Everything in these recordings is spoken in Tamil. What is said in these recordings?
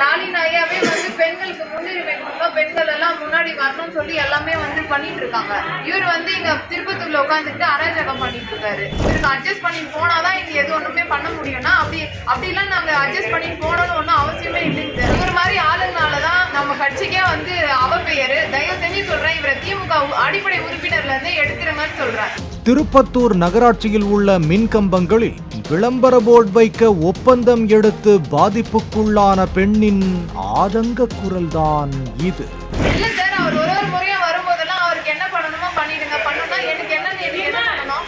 ஸ்டாலின் ஐயாவே வந்து பெண்களுக்கு முன்னுரிமை கொடுக்கணும், பெண்கள் எல்லாம் முன்னாடி வரணும்னு சொல்லி எல்லாமே வந்து பண்ணிட்டு இருக்காங்க. இவர் வந்து இங்க திருப்பத்தூர்ல உட்காந்துட்டு அராஜகம் பண்ணிட்டு இருக்காரு. இவருக்கு அட்ஜஸ்ட் பண்ணி போனாதான் இங்க எது ஒண்ணுமே பண்ண முடியும்னா அப்படிலாம் நாங்க அட்ஜஸ்ட் பண்ணி போனோம்னு ஒன்னும் அவசியமே இல்லைங்க சார். இவர் மாதிரி ஆளுங்கனாலதான் நம்ம கட்சிக்கே வந்து அவப்பெயரு. தயவு செஞ்சு சொல்றேன், இவரை திமுக அடிப்படை உறுப்பினர்ல இருந்து எடுக்கிறேன்னு சொல்றேன். திருப்பத்தூர் நகராட்சியில் உள்ள மின் கம்பங்களில் விளம்பர போர்டு வைக்க ஒப்பந்தம் எடுத்து பாதிப்புக்குள்ளான பெண்ணின் ஆதங்க குரல்தான் இது. இல்ல சார், அவர் ஒரு முறையா வரும்போதெல்லாம் அவருக்கு என்ன பண்ணணுமோ பண்ணிடுங்க. பண்ணணும்னா எனக்கு என்ன பண்ணணும்?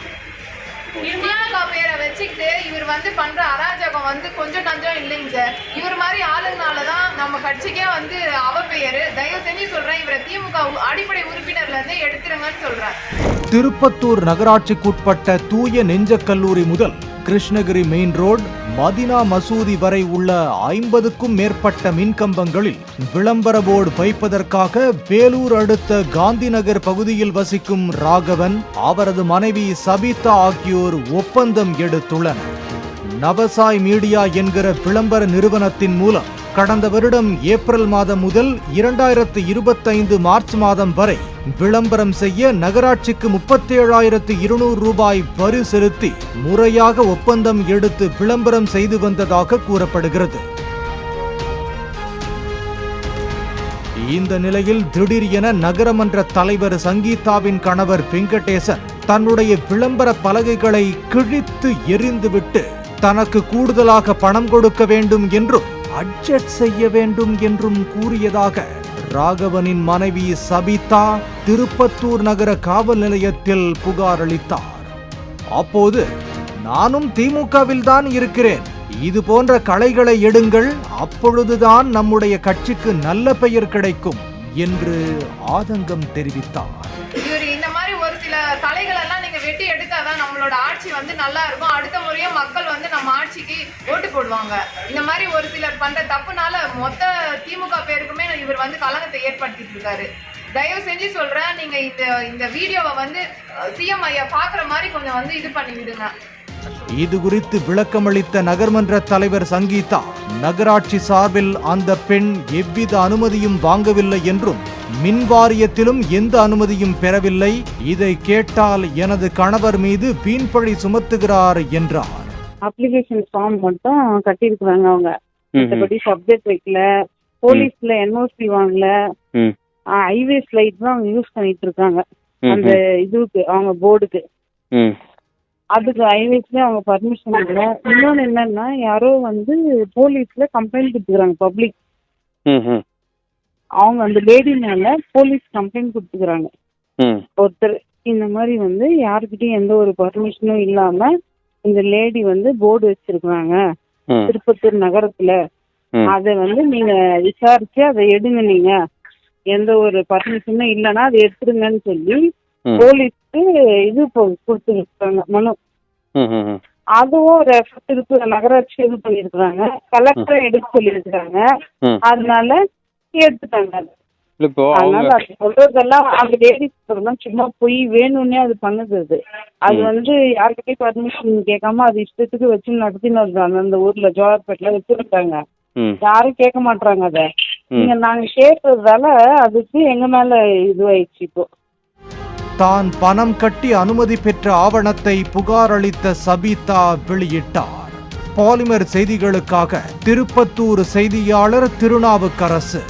திமுக பேரை வச்சுக்கிட்டு இவர் வந்து பண்ற அராஜகம் வந்து கொஞ்சம் நஞ்சம் இல்லைங்க சார். இவர் மாதிரி ஆளுங்கனாலதான் நம்ம கட்சிக்கே வந்து அவப்பெயரு. தயவு செஞ்சு சொல்றேன், இவரை திமுக அடிப்படை உறுப்பினர்ல இருந்து எடுத்துருங்கன்னு சொல்றேன். திருப்பத்தூர் நகராட்சிக்குட்பட்ட தூய நெஞ்ச கல்லூரி முதல் கிருஷ்ணகிரி மெயின் ரோடு, மதினா மசூதி வரை உள்ள 50க்கும் மேற்பட்ட மின்கம்பங்களில் விளம்பர போர்டு வைப்பதற்காக வேலூர் அடுத்த காந்தி நகர் பகுதியில் வசிக்கும் ராகவன், அவரது மனைவி சபிதா ஆகியோர் ஒப்பந்தம் எடுத்துள்ளனர். நவசாய் மீடியா என்கிற விளம்பர நிறுவனத்தின் மூலம் கடந்த வருடம் ஏப்ரல் மாதம் முதல் 2025 மார்ச் மாதம் வரை விளம்பரம் செய்ய நகராட்சிக்கு 37,200 ரூபாய் வரி செலுத்தி முறையாக ஒப்பந்தம் எடுத்து விளம்பரம் செய்து வந்ததாக கூறப்படுகிறது. இந்த நிலையில் திடீரென நகரமன்ற தலைவர் சங்கீதாவின் கணவர் வெங்கடேசன் தன்னுடைய விளம்பர பலகைகளை கிழித்து எறிந்துவிட்டு தனக்கு கூடுதலாக பணம் கொடுக்க வேண்டும் என்றும் அட்ஜஸ்ட் செய்ய வேண்டும் என்றும் கூறியதாக ராகவனின் மனைவி சபிதா திருப்பத்தூர் நகர காவல் நிலையத்தில் புகார் அளித்தார். அப்போது நானும் திமுகவில் தான் இருக்கிறேன், இது போன்ற களைகளை எடுங்கள், அப்பொழுதுதான் நம்முடைய கட்சிக்கு நல்ல பெயர் கிடைக்கும் என்று ஆதங்கம் தெரிவித்தார். இந்த மாதிரி ஒரு சில கலைகள் எல்லாம் நீங்க வெட்டி எடுத்தாதான் நம்மளோட ஆட்சி வந்து நல்லா இருக்கும். அடுத்த முறையும் மக்கள் வந்து நம்ம ஆட்சிக்கு ஓட்டு போடுவாங்க. இந்த மாதிரி ஒரு சிலர் பண்ற தப்புனால மொத்த திமுக பேருக்குமே இவர் வந்து கலங்கத்தை ஏற்படுத்திட்டு இருக்காரு. தயவு செஞ்சு சொல்றேன், நீங்க இந்த வீடியோவை வந்து சிஎம் ஐயா பாக்குற மாதிரி கொஞ்சம் வந்து இது பண்ணி விடுங்க. இது குறித்து விளக்கமளித்த நகர்மன்ற தலைவர் சங்கீதா, நகராட்சி சார்பில் அந்த பெண் எவ்வித அனுமதியும் வாங்கவில்லை என்றும் மின் வாரியத்திலும் எந்த அனுமதியும் பெறவில்லை, இதை கேட்டால் எனது கணவர் மீது வீண்பழி சுமத்துகிறார் என்றார். அப்ளிகேஷன் ஃபார்ம் மட்டும் கட்டியிருக்கிறாங்க அவங்க, மற்றபடி சப்ஜெக்ட் வைக்கல, போலீஸ்ல என்ஓசி வாங்கல, ஹைவேஸ் லைட் தான் அவங்க யூஸ் பண்ணிட்டு இருக்காங்க அந்த இதுக்கு, அவங்க போர்டுக்கு. அதுக்கு ஹைவேஸ்ல அவங்க பர்மிஷன் இல்லை. இன்னொன்னு என்னன்னா, யாரோ வந்து போலீஸ்ல கம்ப்ளைண்ட் கொடுத்துக்கிறாங்க, பப்ளிக். அவங்க அந்த லேடி மேல போலீஸ் கம்ப்ளைண்ட் கொடுத்துக்கிறாங்க. ஒருத்தர் இந்த மாதிரி வந்து யாருக்கிட்டையும் எந்த ஒரு பர்மிஷனும் இல்லாம இந்த லேடி வந்து போர்டு வச்சிருக்காங்க திருப்பத்தூர் நகரத்துல, அதை வந்து நீங்க விசாரிச்சு அதை எடுங்க, நீங்க எந்த ஒரு பர்மிஷனும் இல்லைன்னா அதை எடுத்துருங்கன்னு சொல்லி போலீஸ்க்கு இது கொடுத்துருக்காங்க மனு. அதுவும் திருப்பூர் நகராட்சி இது பண்ணிருக்காங்க, கலெக்டர் எடுக்க சொல்லியிருக்காங்க. அதனால எடுத்துட்டாங்க. அதனால அது சொல்றதெல்லாம் அந்த லேடிஸ் சொல்றதெல்லாம் சும்மா போய் வேணும்னே அது பண்ணுது. அது வந்து யாருக்கிட்டையும் பர்மிஷன் கேட்காம அது இஷ்டத்துக்கு வச்சு நடத்தின்னு வருவாங்க. அந்த ஊர்ல ஜோலார்பேட்ல வச்சிருக்காங்க, யாரும் கேட்க மாட்டாங்க. அத நாங்க கேட்கறதால அதுக்கு எங்க மேல இதுவாயிடுச்சு. இப்போ தான் பணம் கட்டி அனுமதி பெற்ற ஆவணத்தை புகார் அளித்த சபிதா வெளியிட்டார். பாலிமர் செய்திகளுக்காக திருப்பத்தூர் செய்தியாளர் திருநாவுக்கரசு.